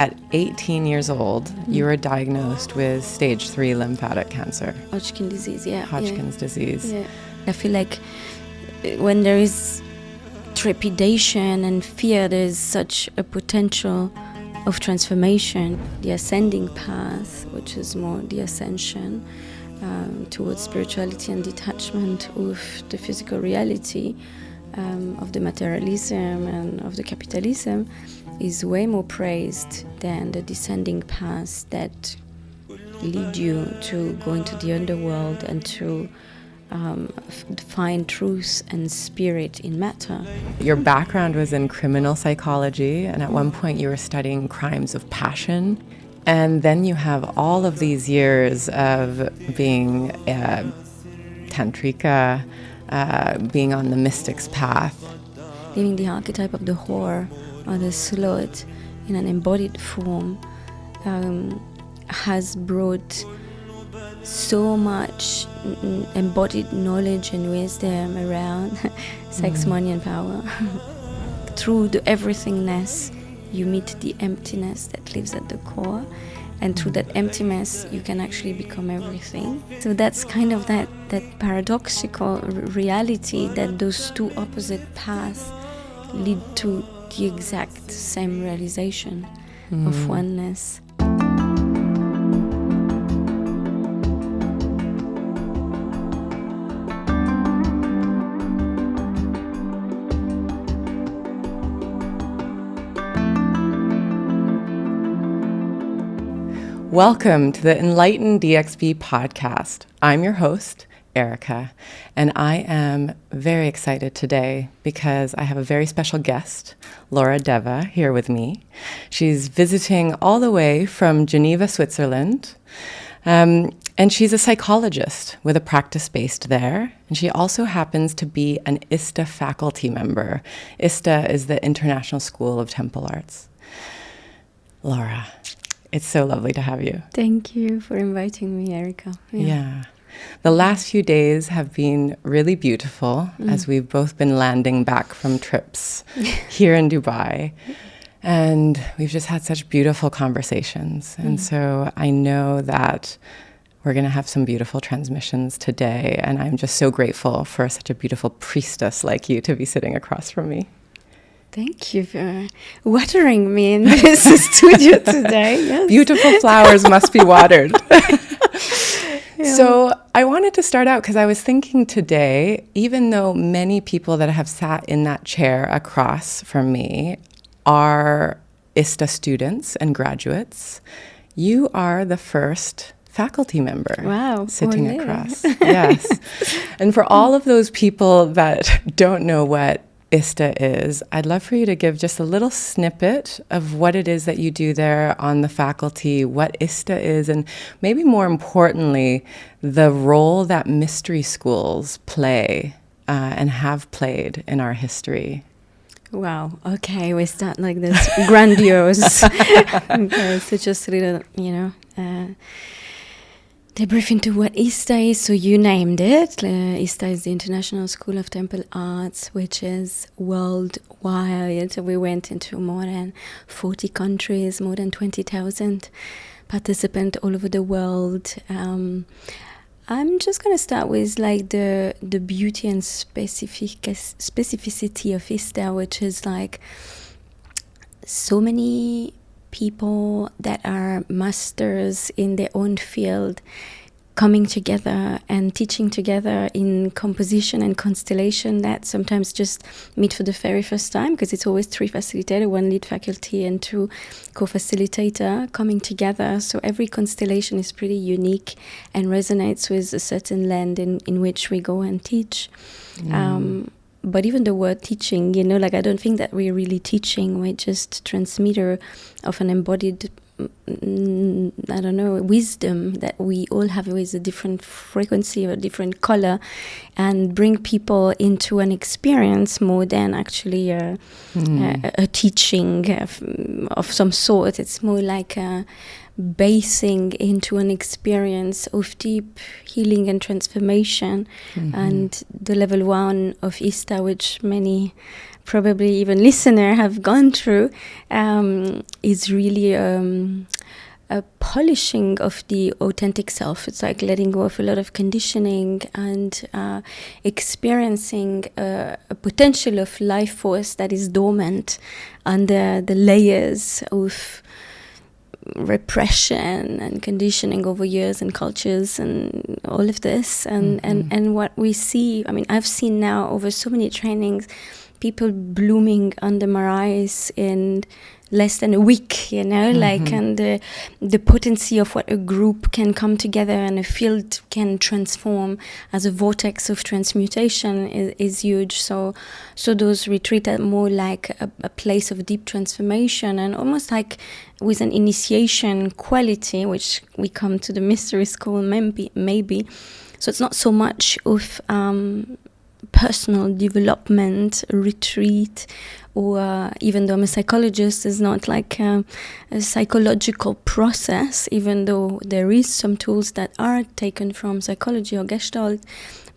At 18 years old, you were diagnosed with stage 3 lymphatic cancer. Hodgkin disease, yeah. Hodgkin's disease. Yeah. I feel like when there is trepidation and fear, there's such a potential of transformation. The ascending path, which is more the ascension towards spirituality and detachment of the physical reality, of the materialism and of the capitalism, is way more praised than the descending paths that lead you to go into the underworld and to find truth and spirit in matter. Your background was in criminal psychology, and at one point you were studying crimes of passion. And then you have all of these years of being a tantrika, being on the mystic's path. Living the archetype of the whore or the slut in an embodied form has brought so much embodied knowledge and wisdom around sex, money, and power. Through the everythingness, you meet the emptiness that lives at the core, and through that emptiness, you can actually become everything. So that's kind of that paradoxical reality that those two opposite paths lead to the exact same realization of oneness. Welcome to the Enlighten DXB Podcast. I'm your host, Erika, and I am very excited today because I have a very special guest, Laura Deva, here with me. She's visiting all the way from Geneva, Switzerland, and she's a psychologist with a practice based there, and she also happens to be an ISTA faculty member. ISTA is the International School of Temple Arts. Laura, it's so lovely to have you. Thank you for inviting me, Erika. Yeah. The last few days have been really beautiful as we've both been landing back from trips here in Dubai. And we've just had such beautiful conversations. And so I know that we're going to have some beautiful transmissions today. And I'm just so grateful for such a beautiful priestess like you to be sitting across from me. Thank you for watering me in this studio today. Yes. Beautiful flowers must be watered. Yeah. So I wanted to start out because I was thinking today, even though many people that have sat in that chair across from me are ISTA students and graduates, you are the first faculty member sitting across. Yes. And for all of those people that don't know what ISTA is, I'd love for you to give just a little snippet of what it is that you do there on the faculty, what ISTA is, and maybe more importantly, the role that mystery schools play and have played in our history. Wow. Okay, we start like this grandiose. Okay, so just a little, debrief into what ISTA is. So you named it. ISTA is the International School of Temple Arts, which is worldwide. So we went into more than 40 countries, more than 20,000 participants all over the world. I'm just going to start with like the beauty and specificity of ISTA, which is like so many people that are masters in their own field coming together and teaching together in composition and constellation that sometimes just meet for the very first time, because it's always 3 facilitators, 1 lead faculty and 2 co-facilitator coming together. So every constellation is pretty unique and resonates with a certain land in which we go and teach. But even the word teaching, I don't think that we're really teaching. We're just transmitter of an embodied, wisdom that we all have with a different frequency or a different color, and bring people into an experience more than actually a teaching of some sort. It's more like basing into an experience of deep healing and transformation. And the level 1 of ISTA, which many probably even listener have gone through, is really a polishing of the authentic self. It's like letting go of a lot of conditioning and experiencing a potential of life force that is dormant under the layers of repression and conditioning over years and cultures and all of this. And what we see, I mean, I've seen now over so many trainings, people blooming under my eyes in less than a week, you know, like, and the potency of what a group can come together and a field can transform as a vortex of transmutation is huge. So those retreats are more like a place of deep transformation, and almost like with an initiation quality, which we come to the mystery school maybe. So it's not so much of personal development retreat, or even though I'm a psychologist, is not like a psychological process, even though there is some tools that are taken from psychology or Gestalt,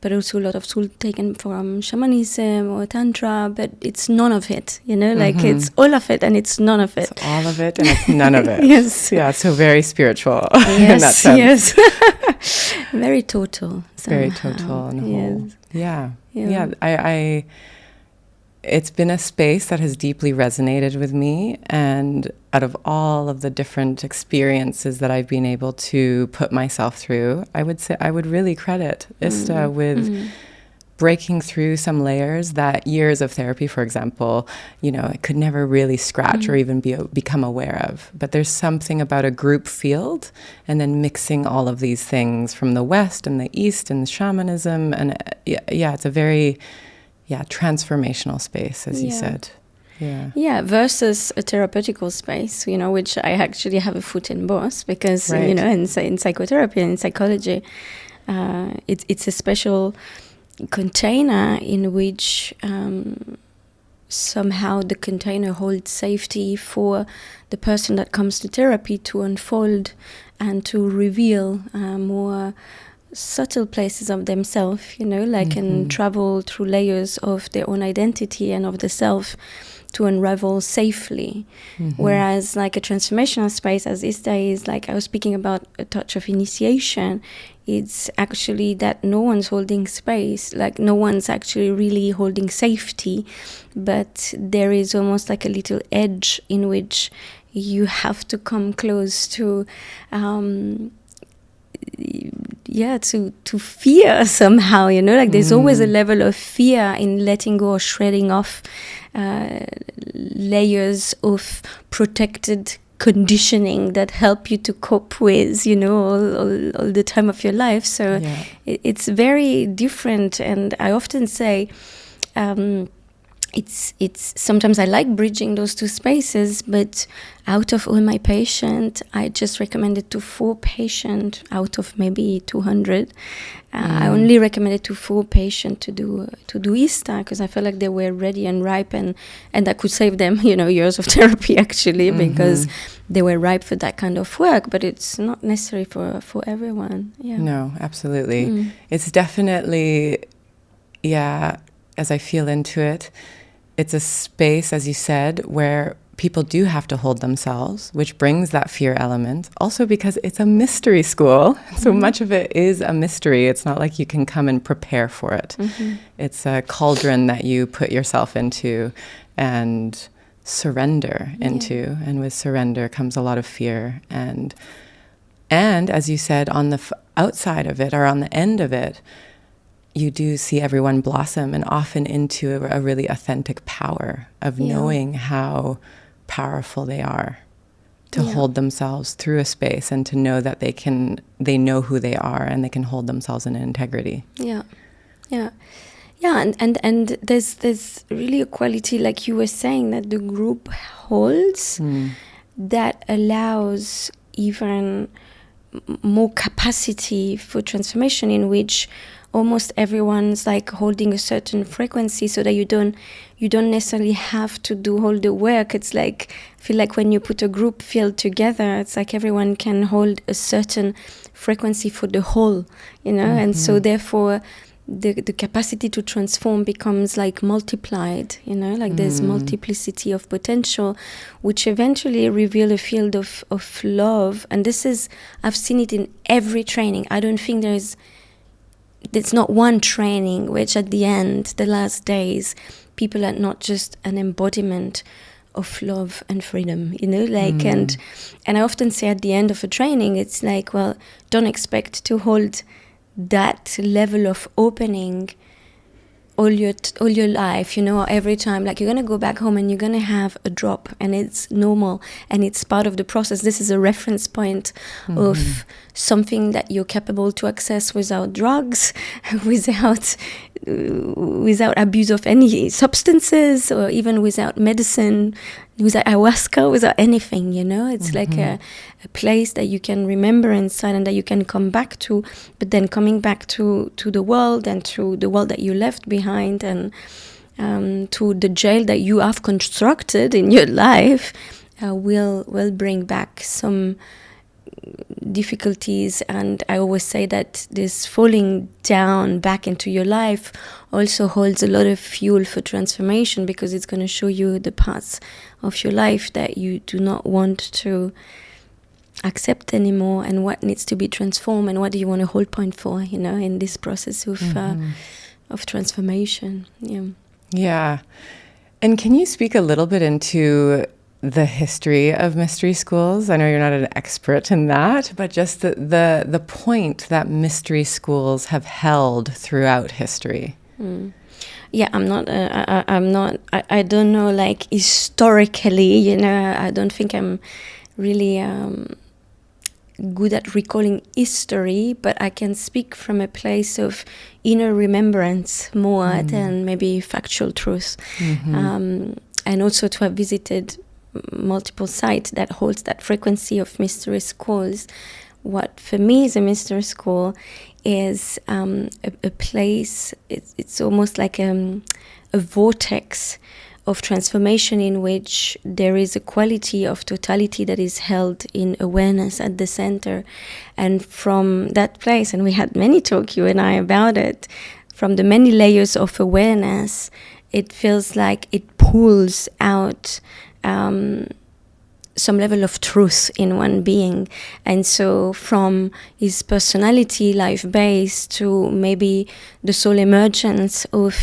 but also a lot of tools taken from shamanism or tantra, but it's none of it, you know, like it's all of it and it's none of it. It's all of it and it's none of it. Yes. Yeah, so very spiritual Yes, in that sense. yes. Very total. Very total and whole. Yes. Yeah. I it's been a space that has deeply resonated with me, and out of all of the different experiences that I've been able to put myself through, I would say I would really credit ISTA with breaking through some layers that years of therapy, for example, you know, I could never really scratch or even become aware of. But there's something about a group field, and then mixing all of these things from the West and the East and the shamanism, and it's a very transformational space, as you said. Yeah, versus a therapeutical space, you know, which I actually have a foot in both, because, you know, in psychotherapy and in psychology, it's a special container in which somehow the container holds safety for the person that comes to therapy to unfold and to reveal more subtle places of themselves, you know, like, and travel through layers of their own identity and of the self to unravel safely. Whereas like a transformational space, as ISTA is, like I was speaking about a touch of initiation, it's actually that no one's holding space, like no one's actually really holding safety, but there is almost like a little edge in which you have to come close to to fear somehow, you know, like there's always a level of fear in letting go or shredding off layers of protected conditioning that help you to cope with, you know, all the time of your life. So it's very different, and I often say it's sometimes I like bridging those two spaces, but out of all my patients, I just recommended to 4 patients out of maybe 200. I only recommended to 4 patients to do ISTA, because I felt like they were ready and ripe, and that could save them, you know, years of therapy actually, because they were ripe for that kind of work. But it's not necessary for everyone. Yeah. No, absolutely. It's definitely, as I feel into it, it's a space, as you said, where people do have to hold themselves, which brings that fear element. Also because it's a mystery school. So much of it is a mystery. It's not like you can come and prepare for it. It's a cauldron that you put yourself into and surrender into. And with surrender comes a lot of fear. And as you said, on the outside of it, or on the end of it, you do see everyone blossom, and often into a really authentic power of knowing how powerful they are to hold themselves through a space, and to know that they know who they are, and they can hold themselves in integrity. And there's really a quality, like you were saying, that the group holds that allows even more capacity for transformation, in which almost everyone's like holding a certain frequency, so that you don't necessarily have to do all the work. It's like, I feel like when you put a group field together, it's like everyone can hold a certain frequency for the whole, and so therefore the capacity to transform becomes like multiplied, like there's multiplicity of potential, which eventually reveal a field of love. And I've seen it in every training. I don't think there's not one training which at the end, the last days, people are not just an embodiment of love and freedom, and I often say at the end of a training, it's like, well, don't expect to hold that level of opening all your life, every time. Like, you're going to go back home and you're going to have a drop, and it's normal and it's part of the process. This is a reference point of something that you're capable to access without drugs, without abuse of any substances, or even without medicine, without ayahuasca, without anything, it's like a place that you can remember inside and that you can come back to, but then coming back to the world, and to the world that you left behind, and to the jail that you have constructed in your life, will bring back some difficulties. And I always say that this falling down back into your life also holds a lot of fuel for transformation, because it's going to show you the parts of your life that you do not want to accept anymore, and what needs to be transformed, and what do you want to hold point for, in this process of transformation. Yeah. And can you speak a little bit into the history of mystery schools? I know you're not an expert in that, but just the point that mystery schools have held throughout history. Yeah, I'm not. I don't know, like, historically. I don't think I'm really good at recalling history, but I can speak from a place of inner remembrance more than maybe factual truth, and also to have visited multiple sites that holds that frequency of mystery schools. What for me is a mystery school is a place. It's almost like a vortex of transformation, in which there is a quality of totality that is held in awareness at the center. And from that place, and we had many talk, you and I, about it, from the many layers of awareness, it feels like it pulls out some level of truth in one being. And so from his personality, life-based, to maybe the soul emergence of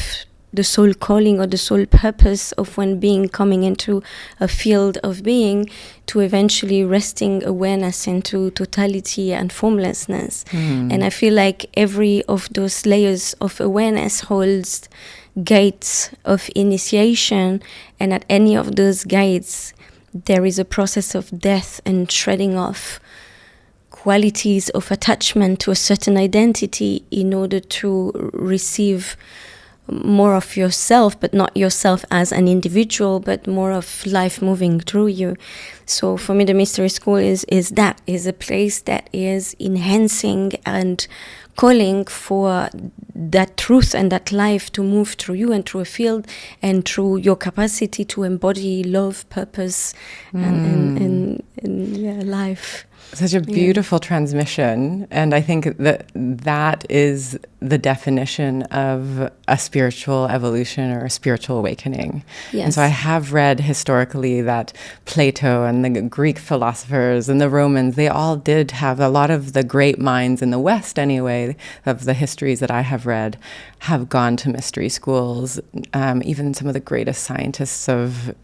the soul calling or the soul purpose of one being coming into a field of being, to eventually resting awareness into totality and formlessness. And I feel like every of those layers of awareness holds gates of initiation, and at any of those gates there is a process of death and shredding off qualities of attachment to a certain identity in order to receive more of yourself, but not yourself as an individual, but more of life moving through you. So for me, the mystery school is a place that is enhancing and calling for that truth and that life to move through you and through a field, and through your capacity to embody love, purpose, and life. Such a beautiful transmission. And I think that is the definition of a spiritual evolution or a spiritual awakening. Yes. And so I have read historically that Plato and the Greek philosophers and the Romans, they all did have, a lot of the great minds in the West anyway, of the histories that I have read, have gone to mystery schools. Even some of the greatest scientists of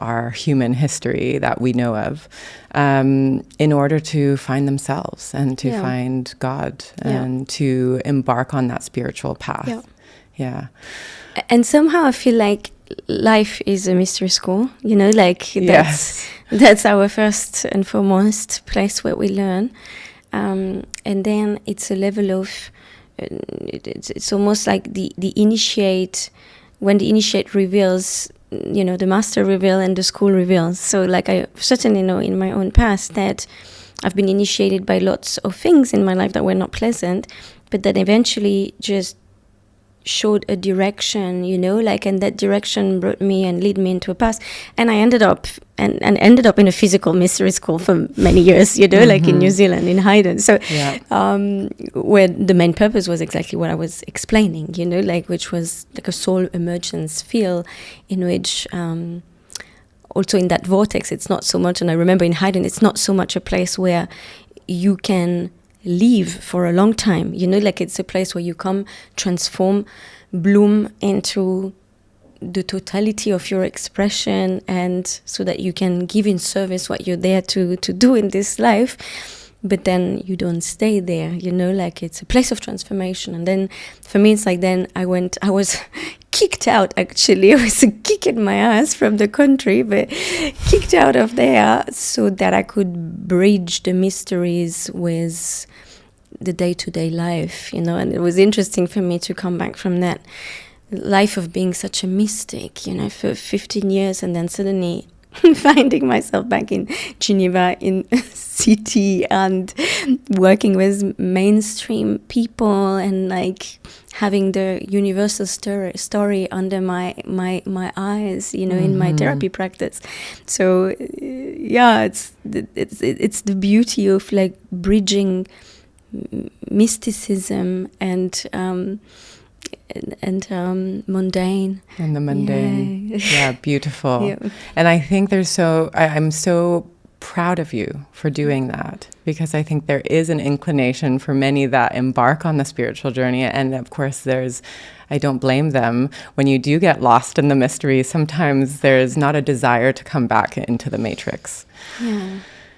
our human history that we know of, in order to find themselves and to find God and to embark on that spiritual path. Yeah. And somehow I feel like life is a mystery school, that's our first and foremost place where we learn. And then it's a level of, it's almost like the initiate, when the initiate reveals, the master reveal and the school reveals. So like I certainly know in my own past that I've been initiated by lots of things in my life that were not pleasant, but then eventually just showed a direction, and that direction brought me and led me into a path. And I ended up in a physical mystery school for many years, like in New Zealand, in Haydn. So where the main purpose was exactly what I was explaining, which was like a soul emergence field in which also in that vortex, it's not so much, and I remember in Haydn, it's not so much a place where you can live for a long time, like it's a place where you come, transform, bloom into the totality of your expression, and so that you can give in service what you're there to do in this life. But then you don't stay there, like it's a place of transformation. And then for me, it's like then I was kicked out, actually. I was a kick in my ass from the country, but kicked out of there so that I could bridge the mysteries with the day-to-day life, and it was interesting for me to come back from that life of being such a mystic, for 15 years, and then suddenly finding myself back in Geneva, in city, and working with mainstream people, and like having the universal story under my eyes, in my therapy practice. So it's the beauty of like bridging mysticism and mundane. And the mundane. Yeah, beautiful. Yeah. And I think I'm so proud of you for doing that, because I think there is an inclination for many that embark on the spiritual journey. And of course, I don't blame them. When you do get lost in the mystery, sometimes there's not a desire to come back into the matrix.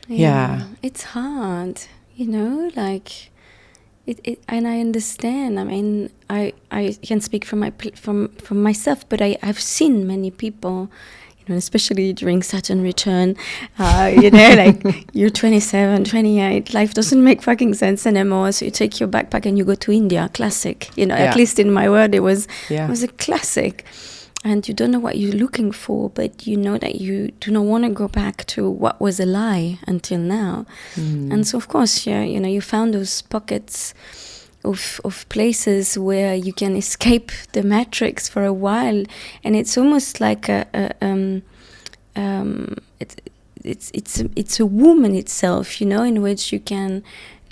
Yeah. It's hard, like... and I understand. I mean, I can speak from myself, but I've seen many people, especially during Saturn return, like you're 27, 28, life doesn't make fucking sense anymore. So you take your backpack and you go to India, classic. At least in my world, it was a classic. And you don't know what you're looking for, but you know that you do not want to go back to what was a lie until now. And so, of course, you found those pockets of places where you can escape the matrix for a while, and it's almost like it's a womb in itself, in which you can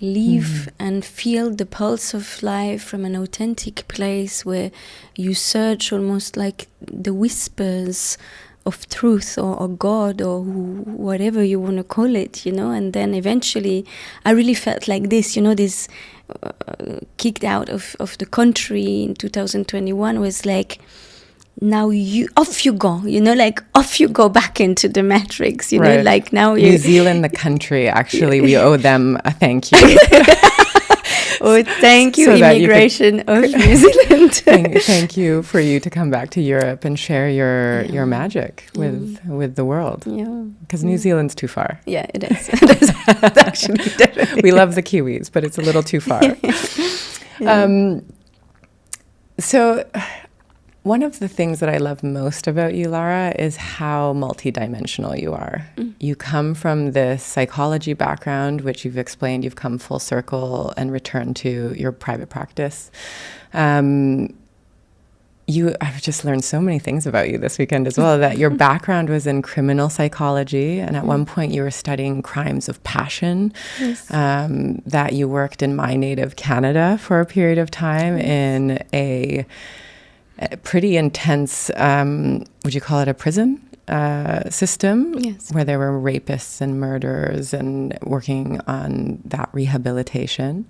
live and feel the pulse of life from an authentic place where you search almost like the whispers of truth or God or whatever you want to call it, and then eventually I really felt like this, this kicked out of the country in 2021 was like, now off you go, like off you go back into the matrix, right. Like now New Zealand, the country, actually, we owe them a thank you. Oh, thank you, so immigration of New Zealand. Thank you for you to come back to Europe and share your magic with the world. Yeah, because New Zealand's too far. Yeah, it is. It's actually definitely. We love the Kiwis, but it's a little too far. So. One of the things that I love most about you, Laura, is how multidimensional you are. You come from this psychology background, which you've explained, you've come full circle and returned to your private practice. I've just learned so many things about you this weekend as well, that your background was in criminal psychology, and at one point you were studying crimes of passion, that you worked in my native Canada for a period of time in a pretty intense, would you call it a prison system? Yes. Where there were rapists and murderers and working on that rehabilitation.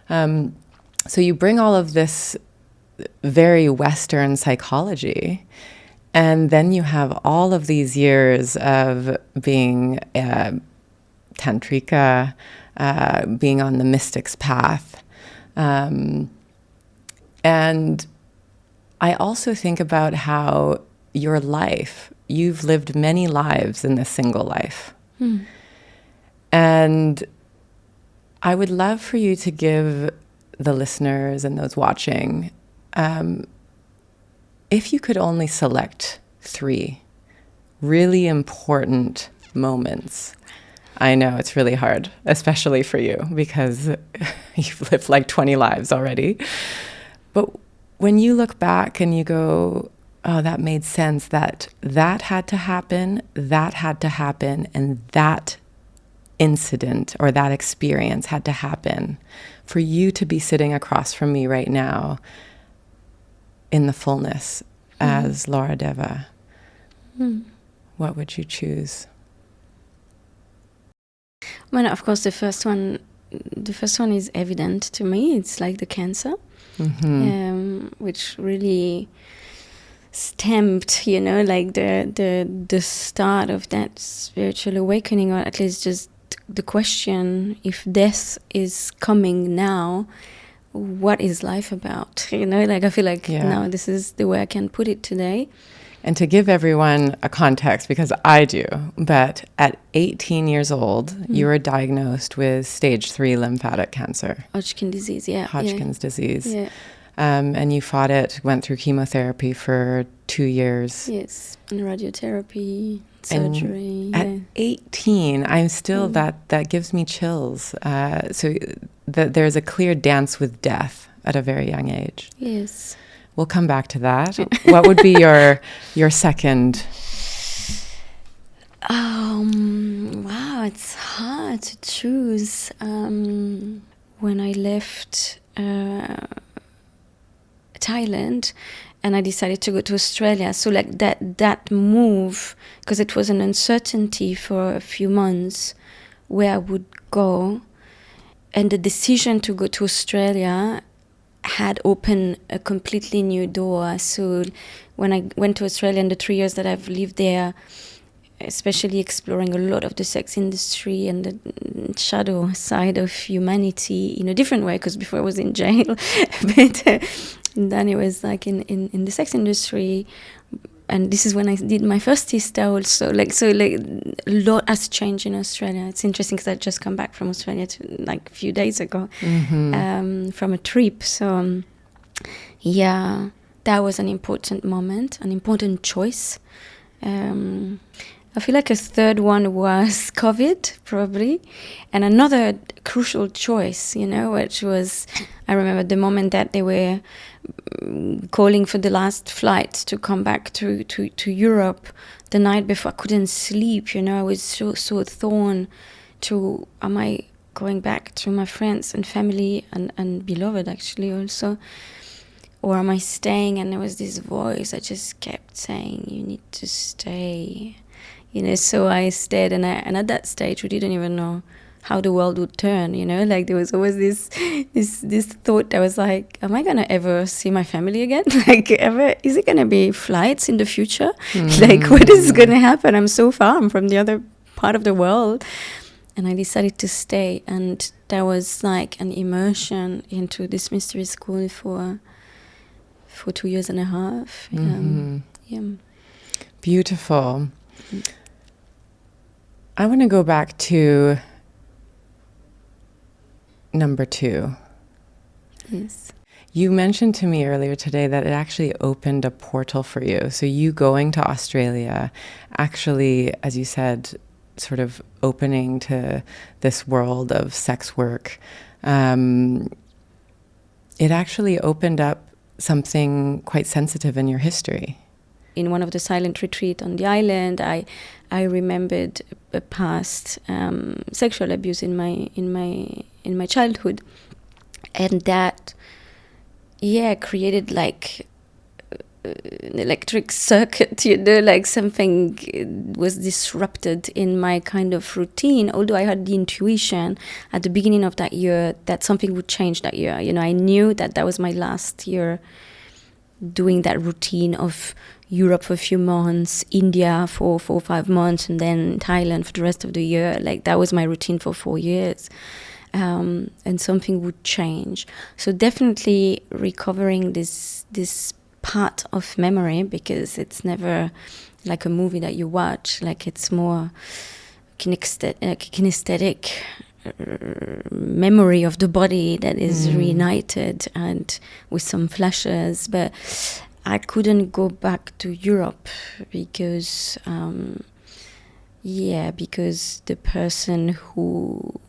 So you bring all of this very Western psychology, and then you have all of these years of being tantrika, being on the mystic's path. And I also think about how your life, you've lived many lives in this single life. And I would love for you to give the listeners and those watching, if you could only select 3 really important moments. I know it's really hard, especially for you, because you've lived like 20 lives already. But when you look back and you go, oh, that made sense, that had to happen, and that incident or that experience had to happen for you to be sitting across from me right now in the fullness as Laura Deva. What would you choose? Well, of course, the first one is evident to me. It's like the cancer, which really stamped, like the start of that spiritual awakening, or at least just the question: if death is coming now, what is life about? I feel like now this is the way I can put it today. And to give everyone a context, because I do, but at 18 years old, you were diagnosed with stage 3 lymphatic cancer. Hodgkin's disease. Yeah. And you fought it, went through chemotherapy for 2 years. Yes, and radiotherapy, surgery. At 18, I'm still, that gives me chills. So there's a clear dance with death at a very young age. Yes. We'll come back to that. What would be your second? Wow, it's hard to choose. When I left Thailand and I decided to go to Australia, so like that move, because it was an uncertainty for a few months where I would go, and the decision to go to Australia had opened a completely new door. So when I went to Australia in the 3 years that I've lived there, especially exploring a lot of the sex industry and the shadow side of humanity in a different way, because before I was in jail, but then it was like in the sex industry. And this is when I did my first ISTA also. A lot has changed in Australia. It's interesting because I just come back from Australia a few days ago from a trip. So, that was an important moment, an important choice. I feel like a third one was COVID, probably. And another crucial choice, which was, I remember the moment that they were calling for the last flight to come back to Europe. The night before, I couldn't sleep, I was so torn to, am I going back to my friends and family and beloved, actually, also? Or am I staying? And there was this voice that just kept saying, you need to stay. So I stayed, and at that stage, we didn't even know how the world would turn, there was always this thought that was like, am I gonna ever see my family again? Ever, is it gonna be flights in the future? What is gonna happen? I'm so far from the other part of the world. And I decided to stay, and that was like an immersion into this mystery school for 2.5 years. Beautiful. I want to go back to number 2. Yes. You mentioned to me earlier today that it actually opened a portal for you. So you going to Australia actually, as you said, sort of opening to this world of sex work. It actually opened up something quite sensitive in your history. In one of the silent retreat on the island, I remembered a past sexual abuse in my childhood, and that created like an electric circuit, something was disrupted in my kind of routine, although I had the intuition at the beginning of that year that something would change that year. I knew that was my last year doing that routine of Europe for a few months, India for 4 or 5 months, and then Thailand for the rest of the year. That was my routine for 4 years. And something would change. So definitely recovering this part of memory, because it's never like a movie that you watch. It's more kinesthetic memory of the body that is reunited and with some flashes. But I couldn't go back to Europe because because the person who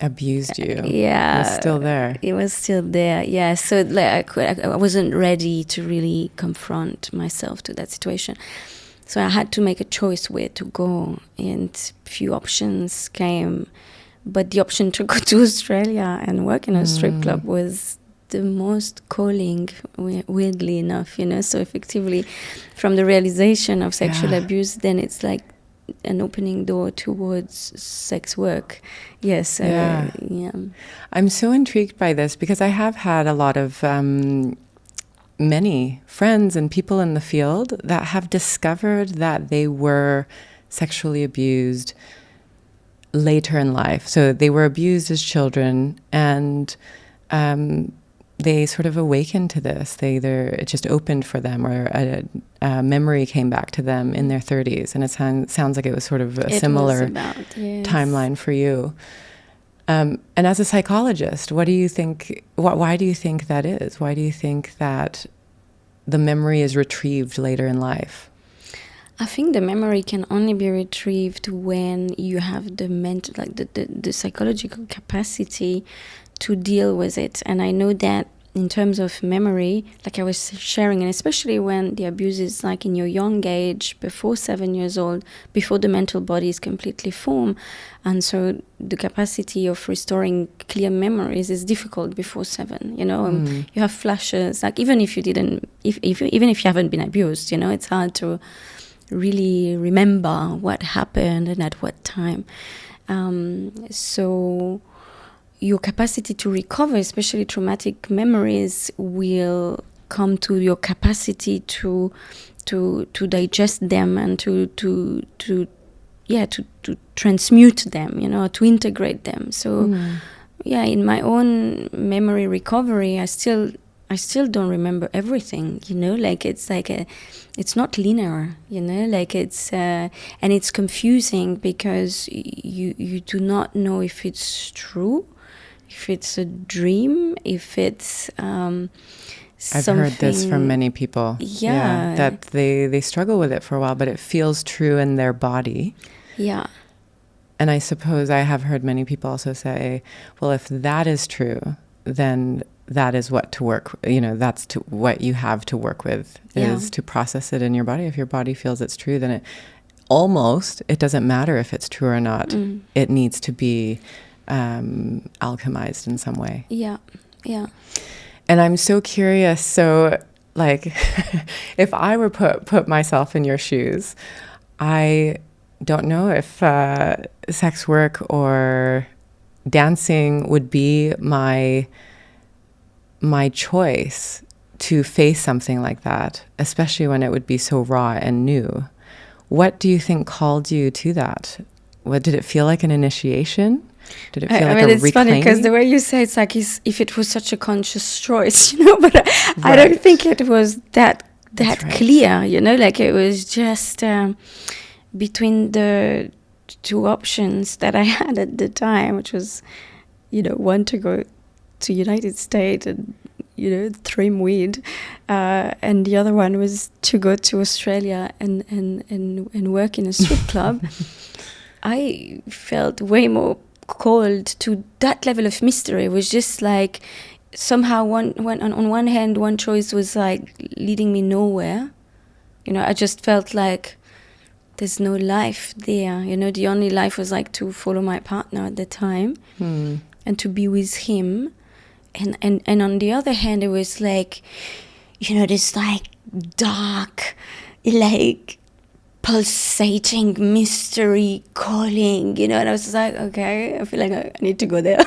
abused you. Yeah. It was still there. It was still there, yeah. So like I wasn't ready to really confront myself to that situation. So I had to make a choice where to go, and few options came. But the option to go to Australia and work in a strip club was the most calling, weirdly enough, you know. So effectively, from the realization of sexual abuse, then it's like an opening door towards sex work. Yes. Yeah. I'm so intrigued by this because I have had a lot of many friends and people in the field that have discovered that they were sexually abused later in life. So they were abused as children, and they sort of awakened to this. It just opened for them, or a memory came back to them in their 30s. And it sounds like it was sort of a similar timeline for you. And as a psychologist, what do you think? Why do you think that is? Why do you think that the memory is retrieved later in life? I think the memory can only be retrieved when you have the mental, like the psychological capacity to deal with it. And I know that in terms of memory, like I was sharing, and especially when the abuse is like in your young age, before 7 years old, before the mental body is completely formed. And so the capacity of restoring clear memories is difficult before 7, you know. You have flashes, like even if you didn't, even if you haven't been abused, you know, it's hard to really remember what happened and at what time. So your capacity to recover, especially traumatic memories, will come to your capacity to digest them and to transmute them, you know, to integrate them. So in my own memory recovery, I still don't remember everything, you know, like it's not linear, you know, like it's and it's confusing because you do not know if it's true, if it's a dream, if it's I've heard this from many people. Yeah. That they struggle with it for a while, but it feels true in their body. Yeah. And I suppose I have heard many people also say, well, if that is true, then that is what to work, you know, that's what you have to work with, is to process it in your body. If your body feels it's true, then it doesn't matter if it's true or not. It needs to be alchemized in some way. Yeah. And I'm so curious. So, like, if I were put myself in your shoes, I don't know if sex work or dancing would be my choice to face something like that, especially when it would be so raw and new. What do you think called you to that? What did it feel like, an initiation? Did it feel like a reclaiming? It's funny because the way you say it's like if it was such a conscious choice, you know, but I don't think it was that clear, you know, like it was just between the two options that I had at the time, which was, you know, one to go to United States and, you know, trim weed, and the other one was to go to Australia and work in a strip club. I felt way more called to that level of mystery. It was just like somehow on one hand, one choice was like leading me nowhere. You know, I just felt like there's no life there. You know, the only life was like to follow my partner at the time and to be with him. And on the other hand, it was like, you know, this like dark, like pulsating mystery calling, you know, and I was like, okay, I feel like I need to go there.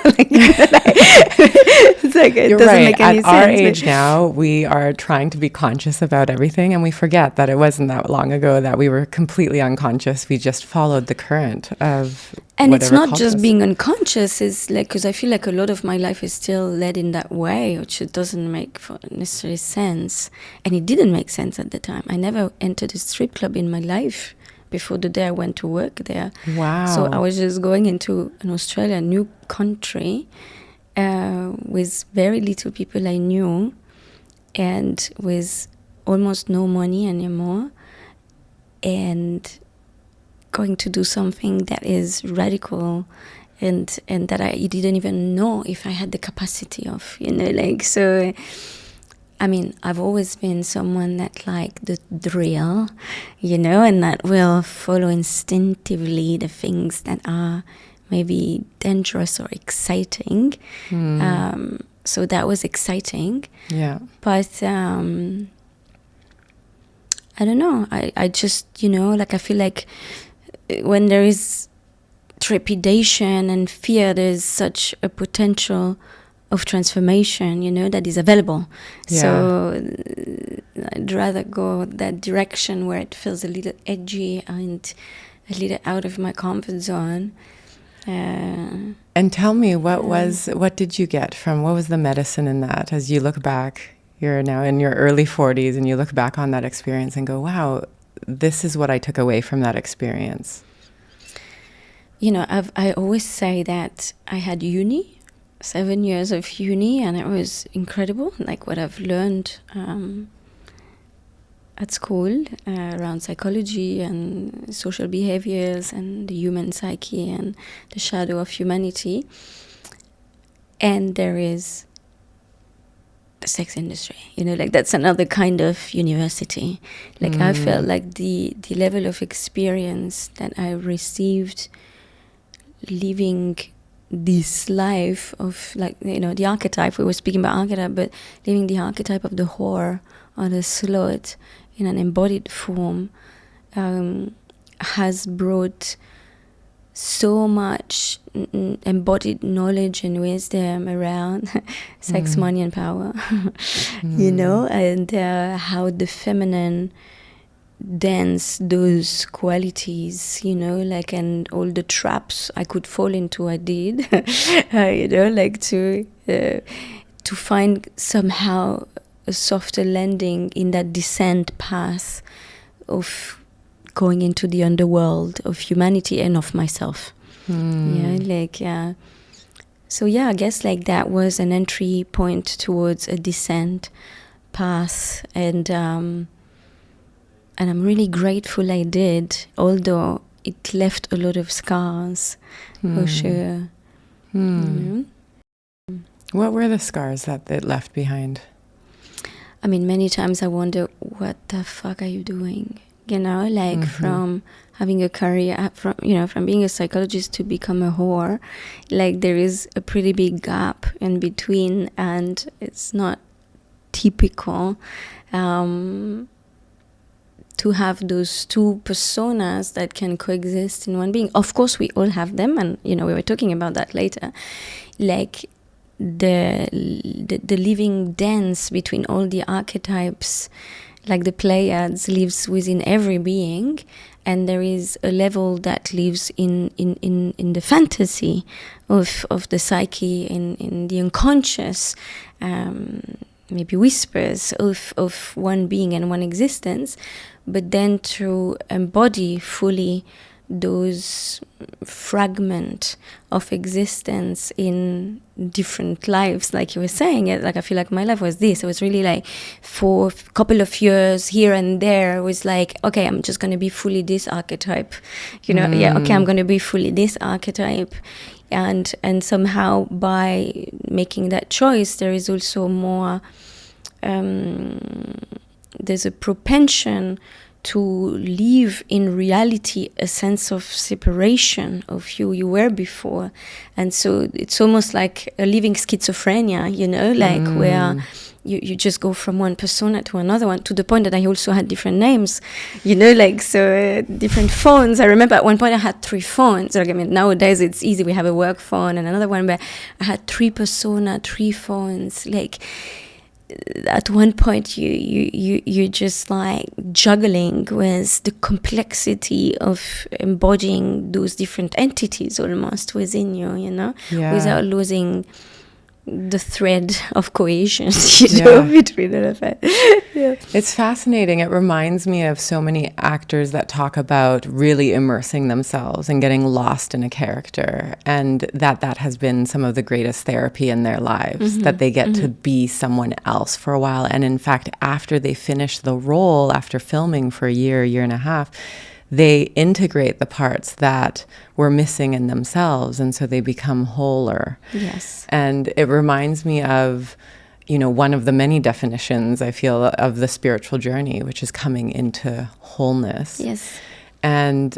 It's like it doesn't make any sense. At our age now, we are trying to be conscious about everything, and we forget that it wasn't that long ago that we were completely unconscious. We just followed the current of and it's not called just us. being unconscious, is like, because I feel like a lot of my life is still led in that way, which it doesn't make necessarily sense, and it didn't make sense at the time. I never entered a strip club in my life before the day I went to work there. Wow. So I was just going into an Australia, new country, with very little people I knew, and with almost no money anymore, and going to do something that is radical and that I didn't even know if I had the capacity of, like, so. I mean, I've always been someone that like the thrill, and that will follow instinctively the things that are maybe dangerous or exciting. So that was exciting. Yeah. But I don't know. I just, like I feel like when there is trepidation and fear, there's such a potential of transformation, that is available. Yeah. So I'd rather go that direction where it feels a little edgy and a little out of my comfort zone. And tell me, what did you get from, what was the medicine in that? As you look back, you're now in your early 40s, and you look back on that experience and go, wow, this is what I took away from that experience. I always say that I had 7 years of uni, and it was incredible, like what I've learned at school around psychology and social behaviors and the human psyche and the shadow of humanity. And there is the sex industry, like that's another kind of university. Like I felt like the level of experience that I received living this life of, like, the archetype, we were speaking about archetype, but living the archetype of the whore or the slut in an embodied form has brought so much embodied knowledge and wisdom around sex, money, and power, and how the feminine dance those qualities, like, and all the traps I could fall into, I did, like to find somehow a softer landing in that descent path of going into the underworld of humanity and of myself. So I guess like that was an entry point towards a descent path, and I'm really grateful I did, although it left a lot of scars, for sure. What were the scars that it left behind? I mean, many times I wonder, what the fuck are you doing? From having a career, from being a psychologist to become a whore, like there is a pretty big gap in between, and it's not typical to have those two personas that can coexist in one being. Of course, we all have them, and we were talking about that later. Like the living dance between all the archetypes, like the Pleiades, lives within every being, and there is a level that lives in the fantasy of the psyche, in the unconscious. Maybe whispers of one being and one existence, but then to embody fully those fragments of existence in different lives, like you were saying. Like I feel like my life was this. It was really like for a couple of years here and there, it was like, okay, I'm just going to be fully this archetype, I'm going to be fully this archetype. And somehow by making that choice, there is also more, there's a propension to live in reality a sense of separation of who you were before. And so it's almost like a living schizophrenia, where you just go from one persona to another one, to the point that I also had different names, different phones. I remember at one point I had 3 phones. Like, I mean, nowadays it's easy. We have a work phone and another one, but I had 3 persona, 3 phones. Like, at one point you're just like juggling with the complexity of embodying those different entities almost within you, without losing the thread of cohesion, between all of it. It's fascinating. It reminds me of so many actors that talk about really immersing themselves and getting lost in a character, and that has been some of the greatest therapy in their lives, that they get to be someone else for a while. And in fact, after they finish the role, after filming for a year and a half, they integrate the parts that were missing in themselves, and so they become wholer. Yes. And it reminds me of, one of the many definitions I feel of the spiritual journey, which is coming into wholeness. Yes. And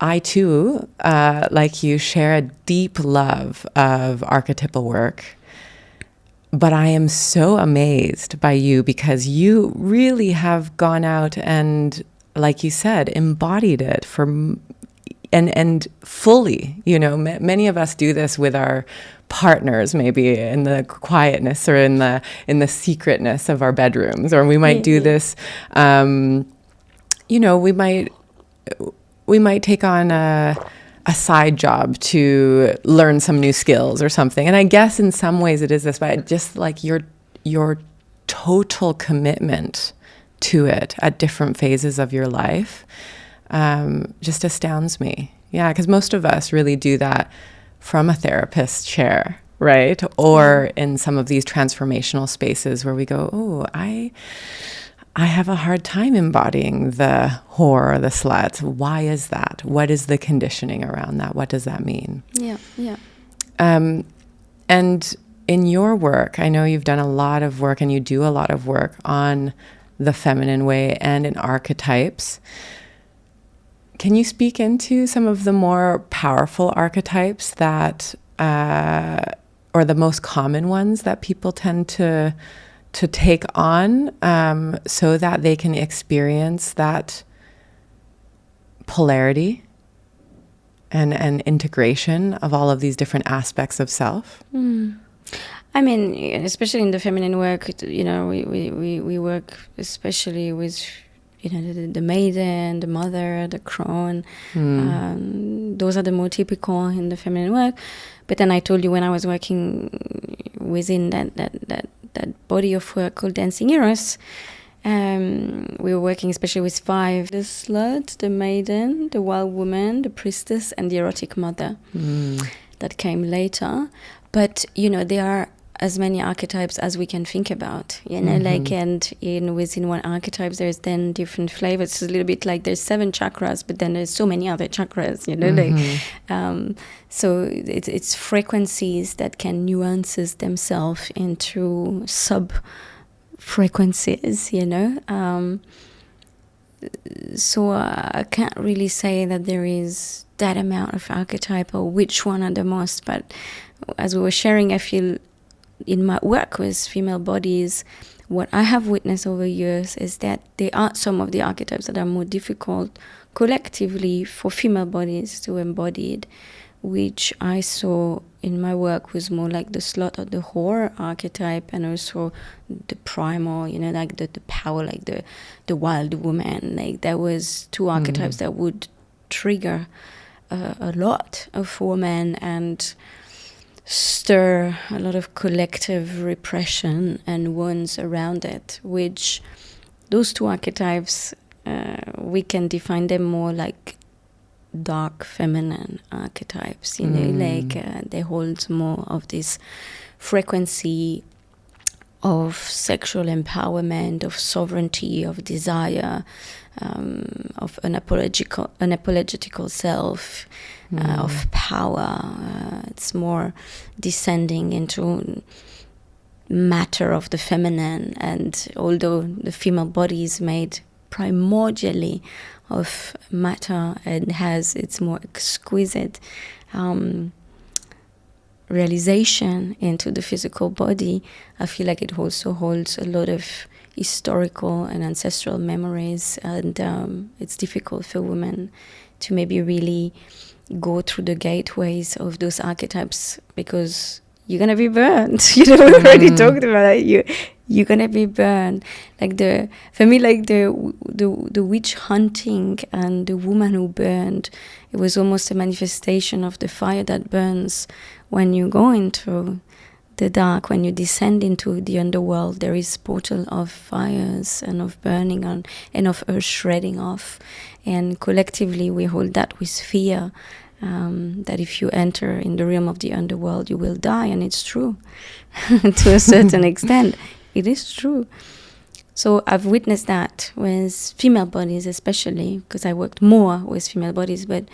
I too, like you, share a deep love of archetypal work. But I am so amazed by you because you really have gone out and, like you said, embodied it and fully. Many of us do this with our partners, maybe in the quietness or in the secretness of our bedrooms, or we might do this. We might take on a side job to learn some new skills or something. And I guess in some ways it is this, but just like your total commitment to it at different phases of your life just astounds me. Yeah, because most of us really do that from a therapist chair, right? Or in some of these transformational spaces where we go, oh, I have a hard time embodying the whore or the slut. Why is that? What is the conditioning around that? What does that mean? Yeah. And in your work, I know you've done a lot of work, and you do a lot of work on the feminine way and in archetypes. Can you speak into some of the more powerful archetypes that, or the most common ones that people tend to take on, so that they can experience that polarity and integration of all of these different aspects of self? I mean, especially in the feminine work, we work especially with, the maiden, the mother, the crone. Those are the more typical in the feminine work. But then I told you, when I was working within that body of work called Dancing Eros, we were working especially with 5: the slut, the maiden, the wild woman, the priestess, and the erotic mother. That came later. But, there are as many archetypes as we can think about, and within one archetype there's 10 different flavors. It's a little bit like there's 7 chakras, but then there's so many other chakras, so it's frequencies that can nuances themselves into sub frequencies, so I can't really say that there is that amount of archetype or which one are the most. But as we were sharing, I feel in my work with female bodies, what I have witnessed over years is that there are some of the archetypes that are more difficult collectively for female bodies to embody, which I saw in my work was more like the slut or the whore archetype, and also the primal, like the power, like the wild woman. Like there was 2 archetypes that would trigger a lot of women and stir a lot of collective repression and wounds around it, which those 2 archetypes, we can define them more like dark feminine archetypes, they hold more of this frequency of sexual empowerment, of sovereignty, of desire, of unapologetical self, of power. It's more descending into matter of the feminine, and although the female body is made primordially of matter and has its more exquisite realization into the physical body, I feel like it also holds a lot of historical and ancestral memories, and it's difficult for women to maybe really go through the gateways of those archetypes, because you're gonna be burned. We already talked about it. You're gonna be burned. For me, the witch hunting and the woman who burned, it was almost a manifestation of the fire that burns when you go into the dark, when you descend into the underworld. There is portal of fires and of burning and of earth shredding off. And collectively we hold that with fear, that if you enter in the realm of the underworld, you will die. And it's true. To a certain extent, it is true. So I've witnessed that with female bodies, especially because I worked more with female bodies, but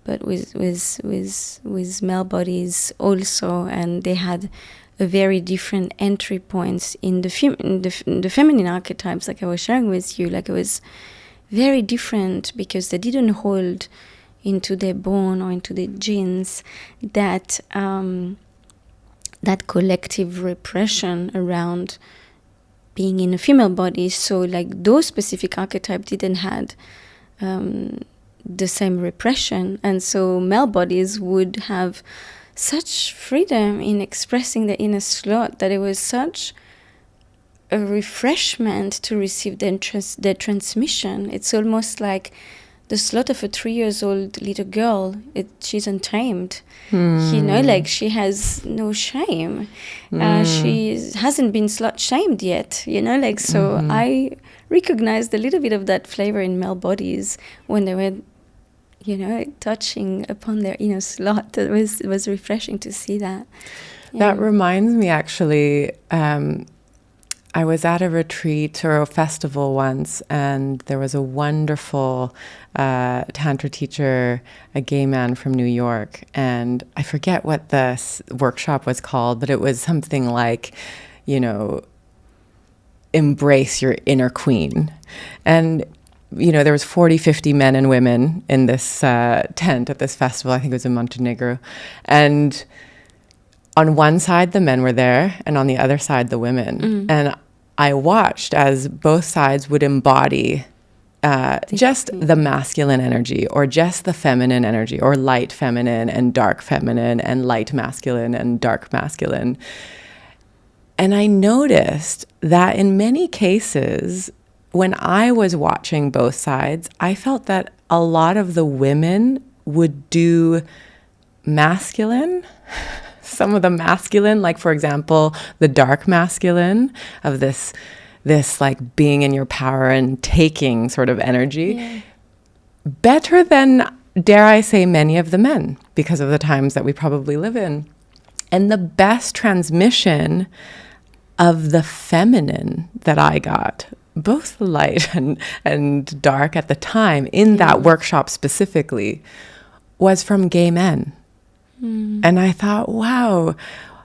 with male bodies also, and they had a very different entry points in the feminine archetypes, like I was sharing with you. Like, it was very different because they didn't hold into their bone or into their genes that that collective repression around being in a female body. So like those specific archetypes didn't had the same repression, and so male bodies would have such freedom in expressing the inner slot that it was such a refreshment to receive their transmission. It's almost like the slot of a 3-year-old little girl. She's untamed, like she has no shame. She hasn't been slut shamed yet, so I recognized a little bit of that flavor in male bodies when they were touching upon their inner slot. It was refreshing to see that. That reminds me, actually, I was at a retreat or a festival once, and there was a wonderful Tantra teacher, a gay man from New York, and I forget what the workshop was called, but it was something like, embrace your inner queen. And there was 40, 50 men and women in this tent at this festival. I think it was in Montenegro. And on one side, the men were there, and on the other side, the women. And I watched as both sides would embody just the masculine energy, or just the feminine energy, or light feminine and dark feminine, and light masculine and dark masculine. And I noticed that in many cases, when I was watching both sides, I felt that a lot of the women would do masculine, some of the masculine, like, for example, the dark masculine of this like being in your power and taking sort of energy, better than, dare I say, many of the men, because of the times that we probably live in. And the best transmission of the feminine that I got, both light and dark at the time in that workshop specifically, was from gay men. And I thought, wow,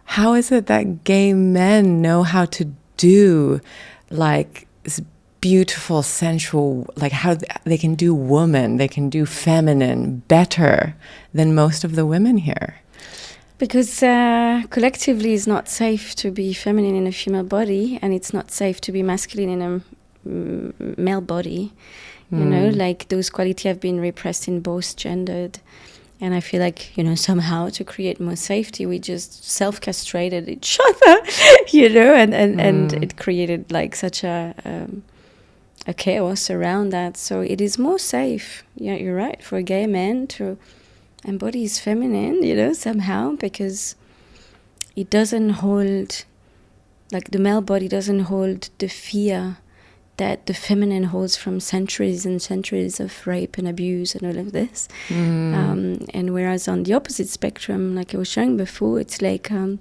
how is it that gay men know how to do like this beautiful, sensual, like how they can do woman, they can do feminine better than most of the women here? Because collectively it's not safe to be feminine in a female body, and it's not safe to be masculine in a male body. Like those qualities have been repressed in both gendered. And I feel like, somehow to create more safety, we just self-castrated each other, and it created like such a chaos around that. So it is more safe, you're right, for a gay man to embody his feminine, somehow, because it doesn't hold, like the male body doesn't hold the fear that the feminine holds from centuries and centuries of rape and abuse and all of this. And whereas on the opposite spectrum, like I was showing before, it's like the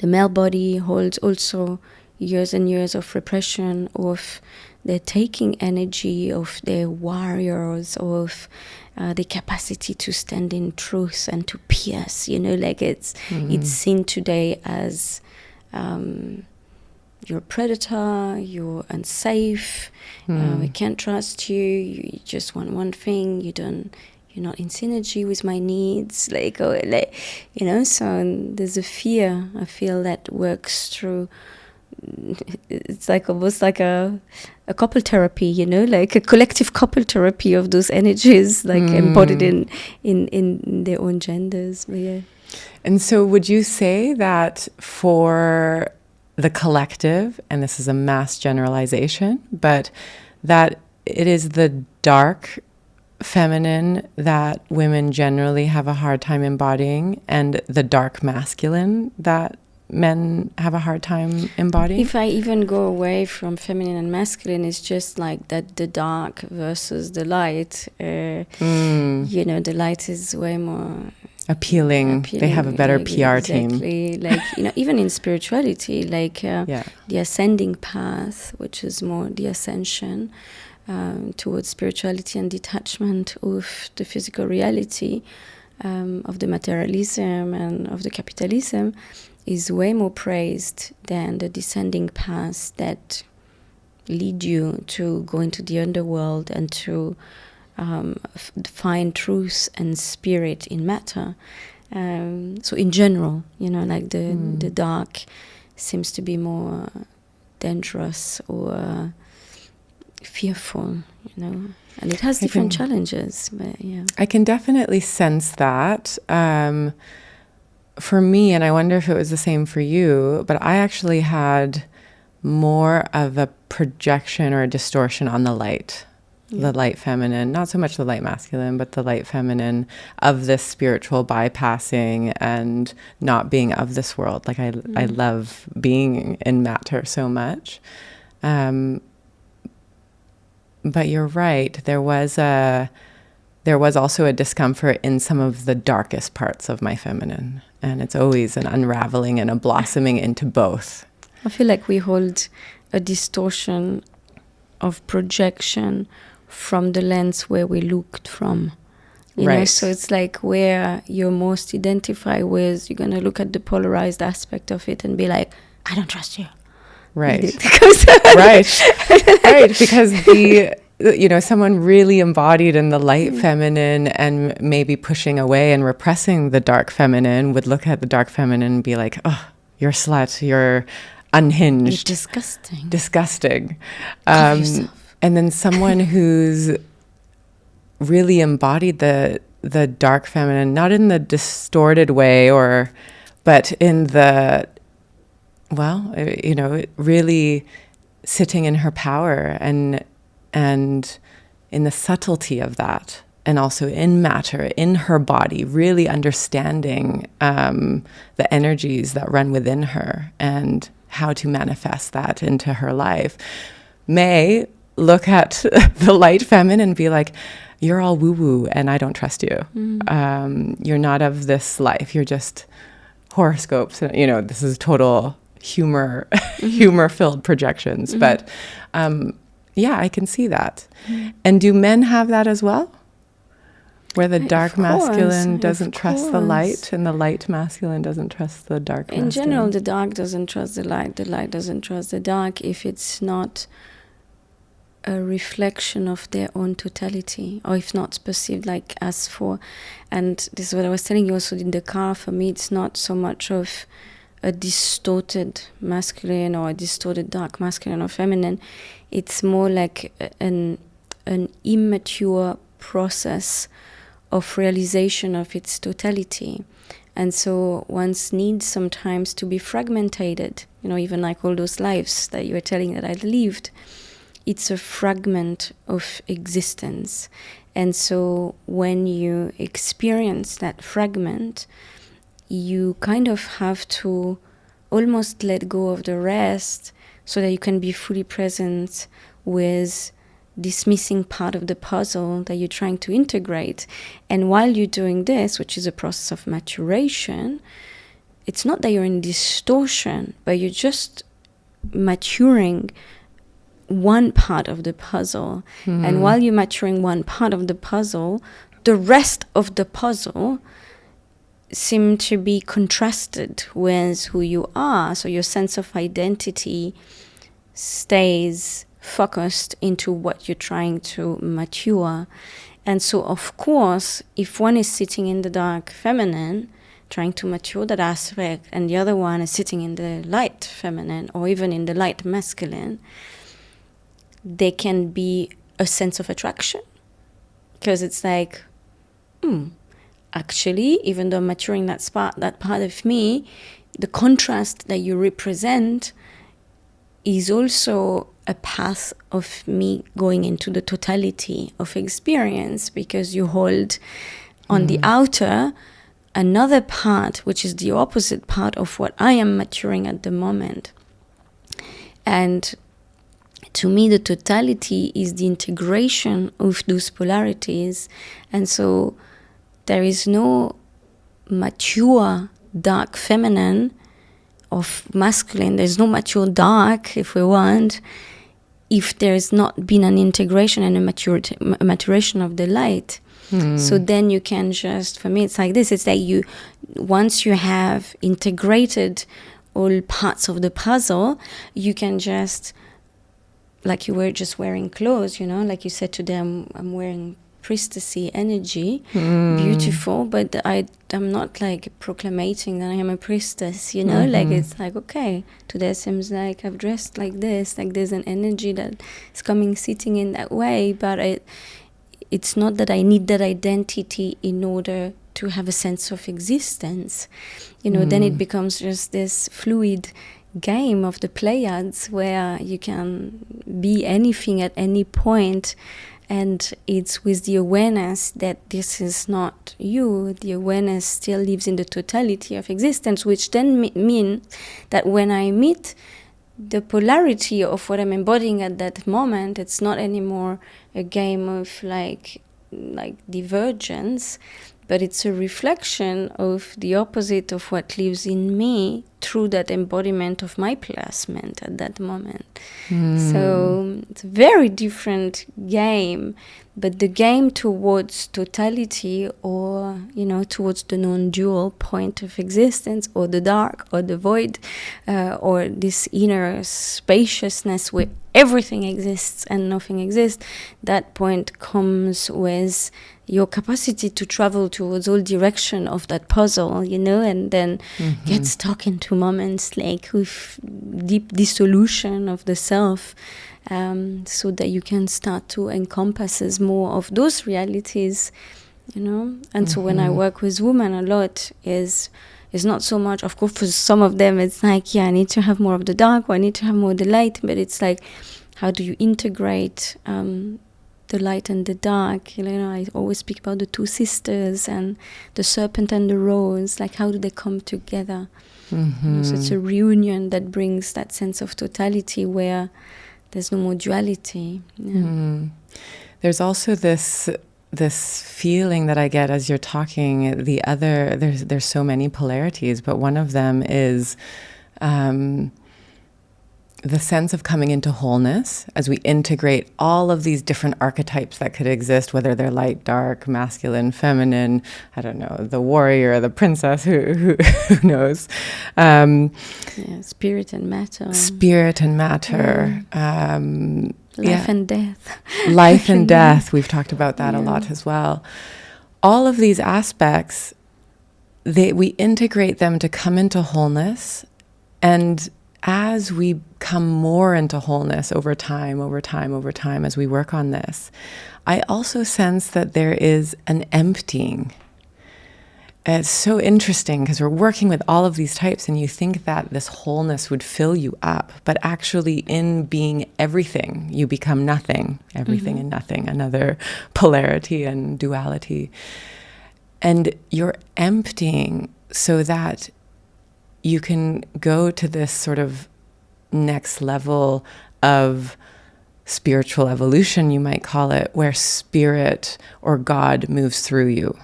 male body holds also years and years of repression, of their taking energy, of their warriors, of the capacity to stand in truth and to pierce, like it's seen today as you're a predator, you're unsafe, we can't trust you, you just want one thing, you're not in synergy with my needs, so there's a fear, I feel, that works through, it's like almost like a couple therapy, like a collective couple therapy of those energies, like embodied in their own genders. And so would you say that for the collective, and this is a mass generalization, but that it is the dark feminine that women generally have a hard time embodying, and the dark masculine that men have a hard time embodying? If I even go away from feminine and masculine, it's just like that the dark versus the light. The light is way more appealing. They have a better PR team. Exactly. Like, even in spirituality, like the ascending path, which is more the ascension towards spirituality and detachment of the physical reality, of the materialism and of the capitalism, is way more praised than the descending paths that lead you to go into the underworld and to find truth and spirit in matter. So in general, like the dark seems to be more dangerous or fearful, and it has different challenges. But yeah, I can definitely sense that. For me, and I wonder if it was the same for you, but I actually had more of a projection or a distortion on the light. The light feminine, not so much the light masculine, but the light feminine, of this spiritual bypassing and not being of this world. Like I love being in matter so much. But you're right. There was also a discomfort in some of the darkest parts of my feminine. And it's always an unraveling and a blossoming into both. I feel like we hold a distortion of projection from the lens where we looked from. You know? So it's like where you're most identified with, you're going to look at the polarized aspect of it and be like, I don't trust you. Right. Right. Because someone really embodied in the light feminine and maybe pushing away and repressing the dark feminine would look at the dark feminine and be like, oh, you're a slut, you're unhinged. You're disgusting. And then someone who's really embodied the dark feminine, not in the distorted way but in the, really sitting in her power and in the subtlety of that, and also in matter, in her body, really understanding the energies that run within her and how to manifest that into her life, may look at the light feminine and be like, you're all woo-woo and I don't trust you. You're not of this life. You're just horoscopes. This is total humor-filled projections. But I can see that. And do men have that as well? Where the dark masculine doesn't trust the light and the light masculine doesn't trust the dark masculine? In general, the dark doesn't trust the light doesn't trust the dark if it's not a reflection of their own totality, or if not perceived like as for. And this is what I was telling you also in the car. For me, it's not so much of a distorted masculine or a distorted dark masculine or feminine. It's more like an immature process of realization of its totality. And so one's needs sometimes to be fragmented, even like all those lives that you were telling that I lived. It's a fragment of existence. And so when you experience that fragment, you kind of have to almost let go of the rest so that you can be fully present with this missing part of the puzzle that you're trying to integrate. And while you're doing this, which is a process of maturation, it's not that you're in distortion, but you're just maturing one part of the puzzle. And while you're maturing one part of the puzzle, the rest of the puzzle seem to be contrasted with who you are. So your sense of identity stays focused into what you're trying to mature. And so, of course, if one is sitting in the dark feminine, trying to mature that aspect, and the other one is sitting in the light feminine or even in the light masculine, there can be a sense of attraction. Because it's like, actually, even though I'm maturing that part of me, the contrast that you represent is also a path of me going into the totality of experience, because you hold on the outer another part, which is the opposite part of what I am maturing at the moment. And to me, the totality is the integration of those polarities. And so there is no mature dark feminine of masculine. There's no mature dark, if we want, if there's not been an integration and a maturation of the light. So then you can just, for me it's like this, it's that once you have integrated all parts of the puzzle, you can just, like you were just wearing clothes, like you said today, I'm wearing priestessy energy, beautiful, but I'm not like proclamating that I am a priestess, like it's like, okay, today seems like I've dressed like this, like there's an energy that is coming, sitting in that way, but it's not that I need that identity in order to have a sense of existence, then it becomes just this fluid game of the Pleiades where you can be anything at any point. And it's with the awareness that this is not you. The awareness still lives in the totality of existence, which then means that when I meet the polarity of what I'm embodying at that moment, it's not anymore a game of like divergence, but it's a reflection of the opposite of what lives in me through that embodiment of my placement at that moment. So it's a very different game, but the game towards totality, or towards the non-dual point of existence, or the dark or the void, or this inner spaciousness where everything exists and nothing exists, that point comes with your capacity to travel towards all direction of that puzzle, and then get stuck into moments like with deep dissolution of the self, so that you can start to encompass more of those realities, And so when I work with women a lot is not so much, of course, for some of them it's like, I need to have more of the dark, or I need to have more of the light, but it's like, how do you integrate the light and the dark? I always speak about the two sisters and the serpent and the rose, like how do they come together? So it's a reunion that brings that sense of totality where there's no more duality. There's also this feeling that I get as you're talking. There's so many polarities, but one of them is the sense of coming into wholeness as we integrate all of these different archetypes that could exist, whether they're light, dark, masculine, feminine, I don't know, the warrior, the princess, who knows? Spirit and matter. Spirit and matter. Life and death. Life and death. We've talked about that a lot as well. All of these aspects, we integrate them to come into wholeness, and as we come more into wholeness over time, as we work on this, I also sense that there is an emptying. It's so interesting because we're working with all of these types, and you think that this wholeness would fill you up, but actually in being everything, you become nothing, everything and nothing, another polarity and duality. And you're emptying so that you can go to this sort of next level of spiritual evolution, you might call it, where spirit or God moves through you.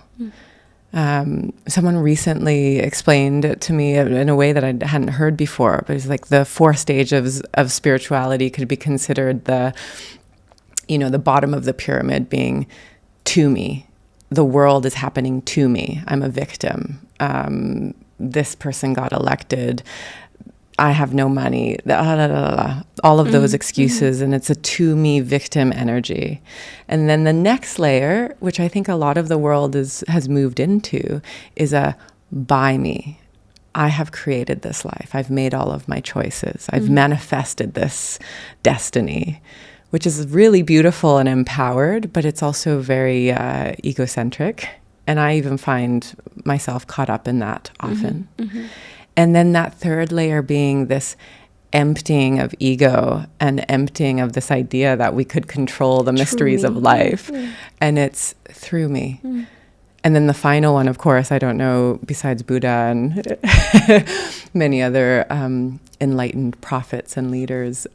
Someone recently explained it to me in a way that I hadn't heard before, but it's like the 4 stages of spirituality could be considered the bottom of the pyramid being to me. The world is happening to me. I'm a victim. This person got elected, I have no money, all of those excuses, and it's a to me victim energy. And then the next layer, which I think a lot of the world has moved into, is a by me. I have created this life. I've made all of my choices. I've manifested this destiny, which is really beautiful and empowered, but it's also very egocentric. And I even find myself caught up in that often. And then that third layer being this emptying of ego and emptying of this idea that we could control the mysteries of life. And it's through me. And then the final one, of course, I don't know, besides Buddha and many other enlightened prophets and leaders,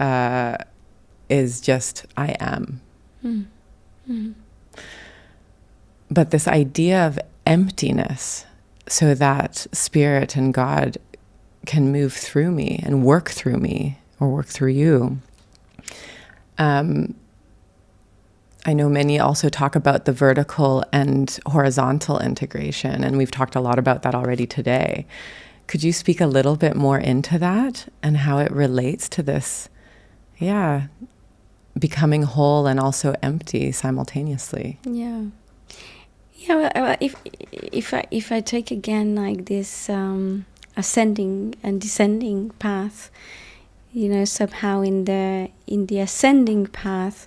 is just I am. But this idea of emptiness so that spirit and God can move through me and work through me or work through you. I know many also talk about the vertical and horizontal integration, and we've talked a lot about that already today. Could you speak a little bit more into that and how it relates to this, becoming whole and also empty simultaneously? Yeah. Well, if I take again like this ascending and descending path, somehow in the ascending path,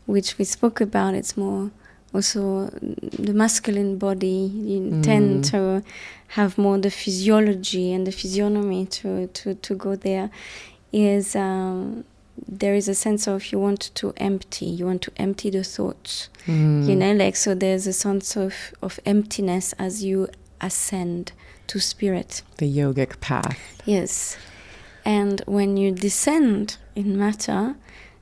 which we spoke about, it's more also the masculine body. You tend to have more the physiology and the physiognomy to go there. There is a sense of you want to empty the thoughts. So there's a sense of emptiness as you ascend to spirit. The yogic path. Yes. And when you descend in matter,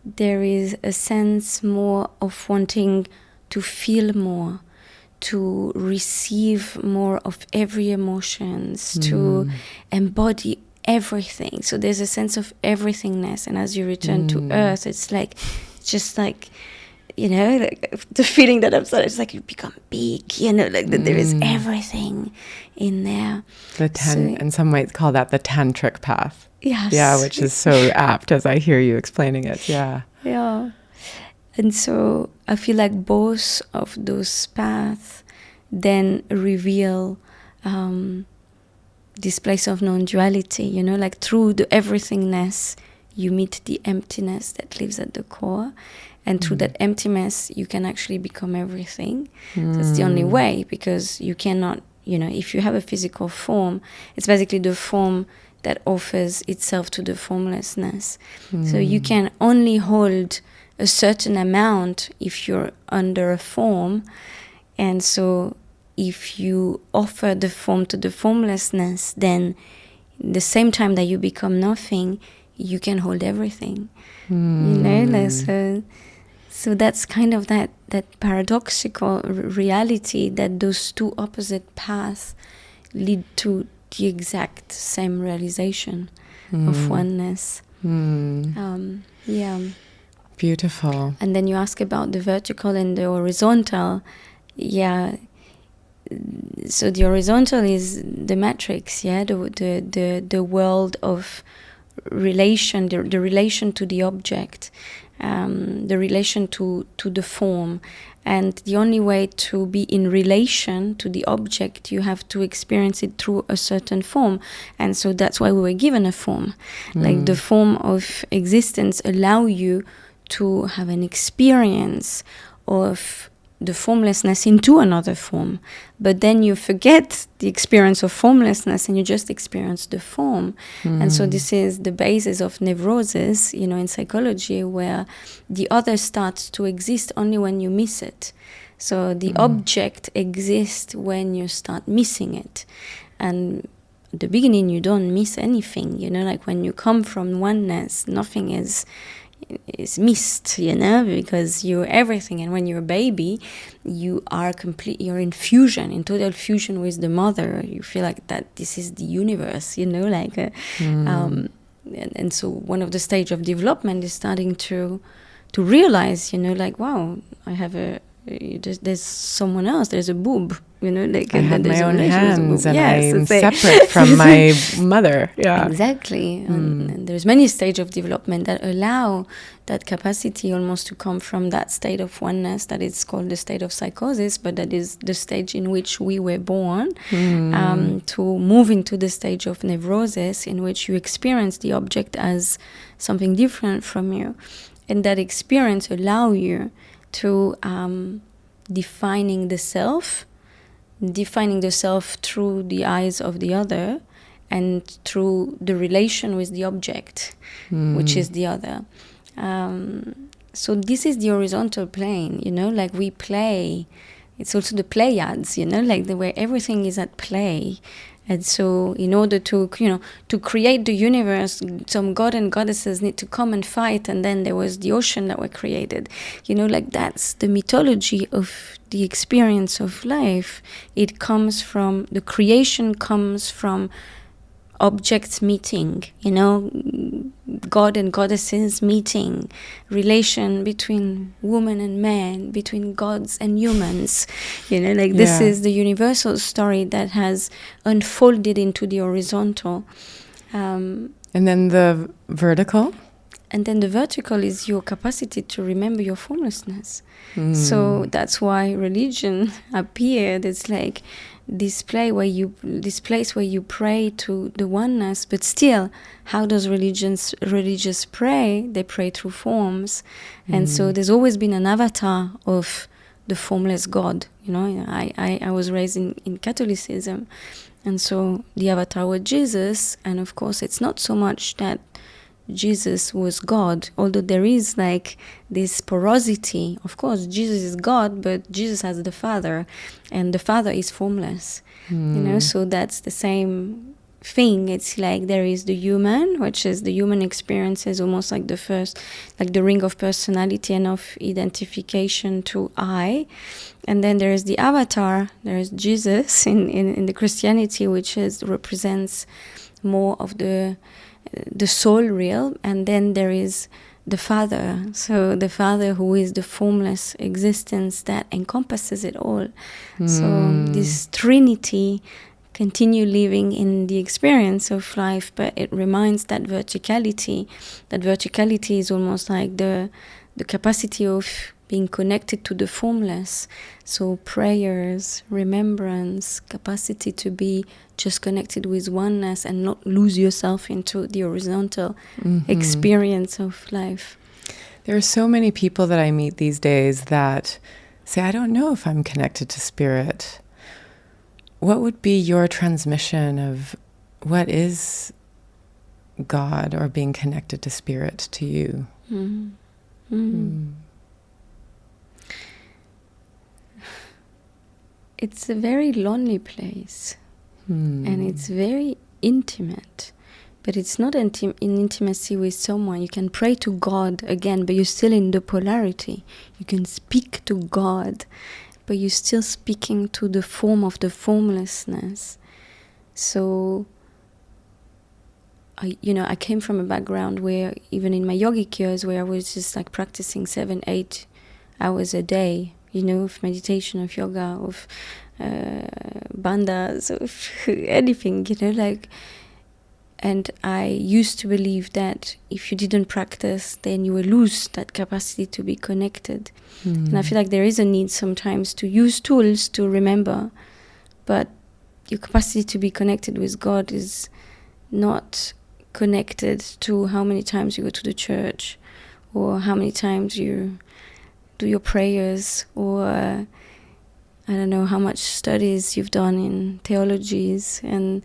there is a sense more of wanting to feel more, to receive more of every emotions, to embody everything. So there's a sense of everythingness. And as you return to earth, it's like, just like, like the feeling that I'm starting, it's like you become big, like that there is everything in there. And some might call that the tantric path. Yes. Yeah, which is so apt as I hear you explaining it. Yeah. Yeah. And so I feel like both of those paths then reveal this place of non-duality, like through the everythingness, you meet the emptiness that lives at the core. And through that emptiness, you can actually become everything. That's the only way, because you cannot, if you have a physical form, it's basically the form that offers itself to the formlessness. So you can only hold a certain amount if you're under a form. And so if you offer the form to the formlessness, then the same time that you become nothing, you can hold everything. So that's kind of that paradoxical reality that those two opposite paths lead to the exact same realization of oneness. Beautiful. And then you ask about the vertical and the horizontal. Yeah. So the horizontal is the matrix, the world of relation, the relation to the object, the relation to the form. And the only way to be in relation to the object, you have to experience it through a certain form. And so that's why we were given a form. Like the form of existence allow you to have an experience of the formlessness into another form. But then you forget the experience of formlessness and you just experience the form. And so this is the basis of neurosis, in psychology, where the other starts to exist only when you miss it. So the object exists when you start missing it. And at the beginning, you don't miss anything, like when you come from oneness, nothing is missed, because you're everything. And when you're a baby, you are you're in fusion, in total fusion with the mother. You feel like that this is the universe, and so one of the stage of development is starting to realize, wow, I have there's someone else, there's a boob, I have my own hands and I'm separate from my mother. Yeah, exactly. And there's many stages of development that allow that capacity almost to come from that state of oneness that is called the state of psychosis, but that is the stage in which we were born, to move into the stage of neurosis, in which you experience the object as something different from you, and that experience allow you to defining the self through the eyes of the other and through the relation with the object, which is the other. So this is the horizontal plane, like we play, it's also the Pleiades, like where everything is at play. And so in order to, to create the universe, some god and goddesses need to come and fight, and then there was the ocean that were created. Like that's the mythology of the experience of life. It comes from, the creation comes from objects meeting, god and goddesses meeting, relation between woman and man, between gods and humans, this is the universal story that has unfolded into the horizontal. And then the vertical? And then the vertical is your capacity to remember your formlessness. So that's why religion appeared. It's like this place where you pray to the oneness, but still, how does religious pray? They pray through forms. And so there's always been an avatar of the formless God. I was raised in Catholicism, and so the avatar was Jesus. And of course, it's not so much that Jesus was God, although there is like this porosity. Of course, Jesus is God, but Jesus has the Father, and the Father is formless. So that's the same thing. It's like there is the human, which is the human experience, is almost like the first, like the ring of personality and of identification to I. And then there is the avatar. There is Jesus in the Christianity, which represents more of the soul realm, and then there is the Father. So the Father, who is the formless existence that encompasses it all. So this Trinity continue living in the experience of life, but it reminds that verticality. That verticality is almost like the capacity of being connected to the formless. So prayers, remembrance, capacity to be just connected with oneness and not lose yourself into the horizontal experience of life. There are so many people that I meet these days that say, I don't know if I'm connected to spirit. What would be your transmission of what is God or being connected to spirit to you? It's a very lonely place, and it's very intimate, but it's not in intimacy with someone. You can pray to God again, but you're still in the polarity. You can speak to God, but you're still speaking to the form of the formlessness. So, I came from a background where, even in my yogic years, where I was just like practicing 7-8 hours a day, of meditation, of yoga, of bandhas, of anything, and I used to believe that if you didn't practice, then you will lose that capacity to be connected. And I feel like there is a need sometimes to use tools to remember, but your capacity to be connected with God is not connected to how many times you go to the church, or how many times you do your prayers, or I don't know how much studies you've done in theologies, and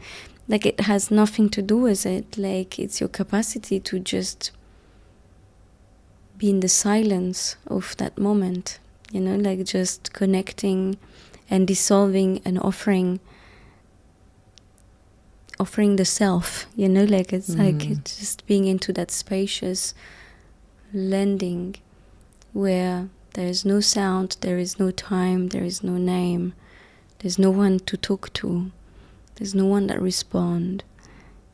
like it has nothing to do with it. Like it's your capacity to just be in the silence of that moment, like just connecting and dissolving and offering the self, like it's like it's just being into that spacious landing where there is no sound, there is no time, there is no name, there's no one to talk to, there's no one that responds,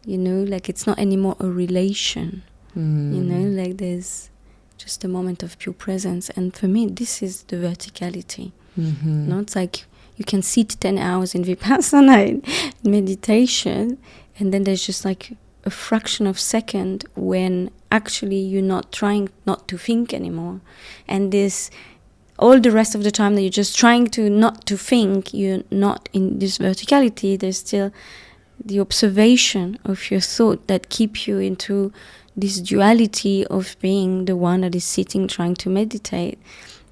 like it's not anymore a relation, like there's just a moment of pure presence. And for me, this is the verticality. It's like you can sit 10 hours in Vipassana meditation, and then there's just like a fraction of second when actually you're not trying not to think anymore. And this, all the rest of the time that you're just trying to not to think, you're not in this verticality. There's still the observation of your thought that keep you into this duality of being the one that is sitting trying to meditate.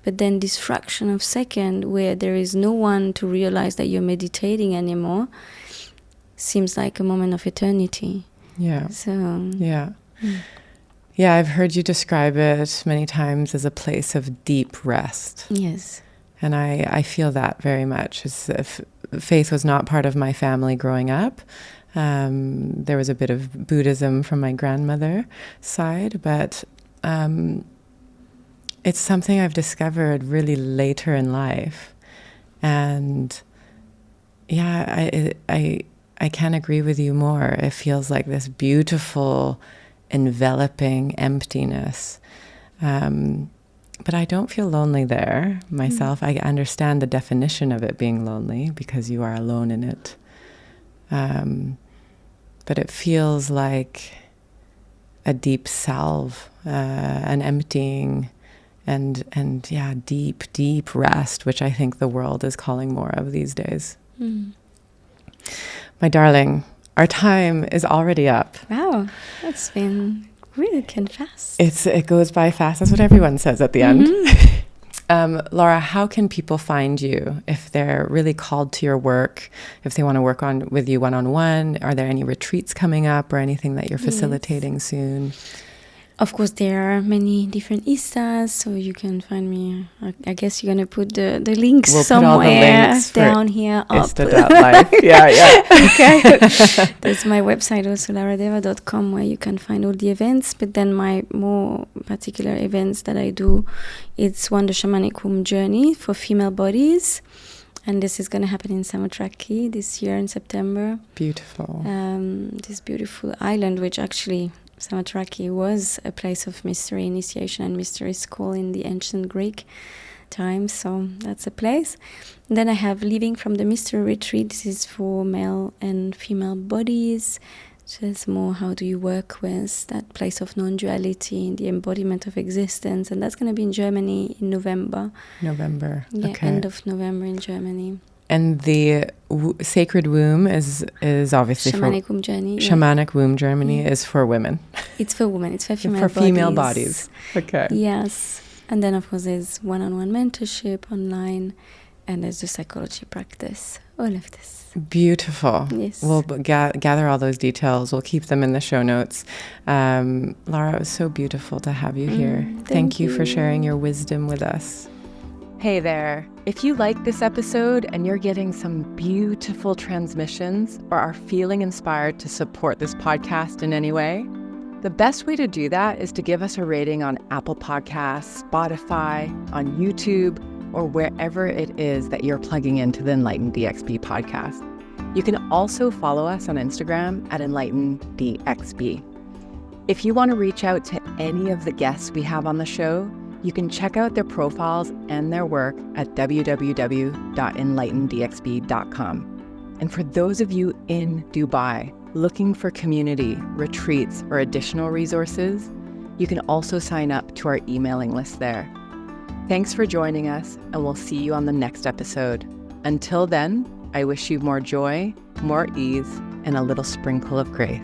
But then this fraction of second where there is no one to realize that you're meditating anymore seems like a moment of eternity. Yeah. So Yeah, I've heard you describe it many times as a place of deep rest. Yes. And I feel that very much. Faith was not part of my family growing up. There was a bit of Buddhism from my grandmother's side, but it's something I've discovered really later in life. And yeah, I can't agree with you more. It feels like this beautiful, enveloping emptiness. But I don't feel lonely there myself. I understand the definition of it being lonely because you are alone in it. But it feels like a deep salve, an emptying, and yeah, deep rest, which I think the world is calling more of these days. My darling, our time is already up. Wow, that's been really fast. It goes by fast. That's what everyone says at the end. Laura, how can people find you if they're really called to your work, if they want to work with you one-on-one? Are there any retreats coming up or anything that you're facilitating soon? Of course, there are many different ISTAs, so you can find me. I guess you're going to put the links somewhere put all the links down here. ISTA.life. Yeah. Okay. There's my website also, lauradeva.com, where you can find all the events. But then my more particular events that I do, it's one, the Shamanic Womb Journey for female bodies. And this is going to happen in Samothraki this year in September. Beautiful. This beautiful island, which actually... Samothraki was a place of mystery initiation and mystery school in the ancient Greek times, so that's a place. And then I have Living from the Mystery Retreat. This is for male and female bodies. Just more how do you work with that place of non-duality, the embodiment of existence, and that's going to be in Germany in November. Yeah, okay. End of November in Germany. And the Sacred Womb is obviously Shamanic Womb Journey. Shamanic Womb Journey is for women. It's for women. It's for female for bodies. female bodies. Okay. Yes. And then, of course, there's one-on-one mentorship online, and there's the psychology practice. All of this. Beautiful. Yes. We'll gather all those details. We'll keep them in the show notes. Laura, it was so beautiful to have you here. Thank you for sharing your wisdom with us. Hey there. If you like this episode and you're getting some beautiful transmissions or are feeling inspired to support this podcast in any way, the best way to do that is to give us a rating on Apple Podcasts, Spotify, on YouTube, or wherever it is that you're plugging into the Enlighten DXB podcast. You can also follow us on Instagram at Enlighten DXB. If you want to reach out to any of the guests we have on the show, you can check out their profiles and their work at www.enlightendxb.com. And for those of you in Dubai looking for community, retreats, or additional resources, you can also sign up to our emailing list there. Thanks for joining us, and we'll see you on the next episode. Until then, I wish you more joy, more ease, and a little sprinkle of grace.